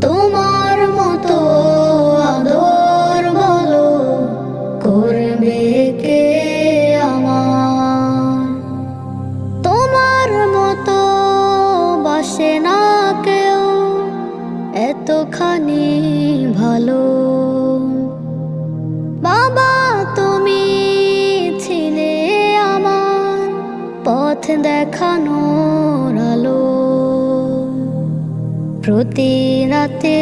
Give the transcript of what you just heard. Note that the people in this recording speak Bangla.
তোমার মতো আদর বলো করবে কে আমার? তোমার মতো বাসে না কেউ এতখানি ভালো। বাবা তুমি ছিলে আমার পথ দেখানোর আলো। প্রতি রাতে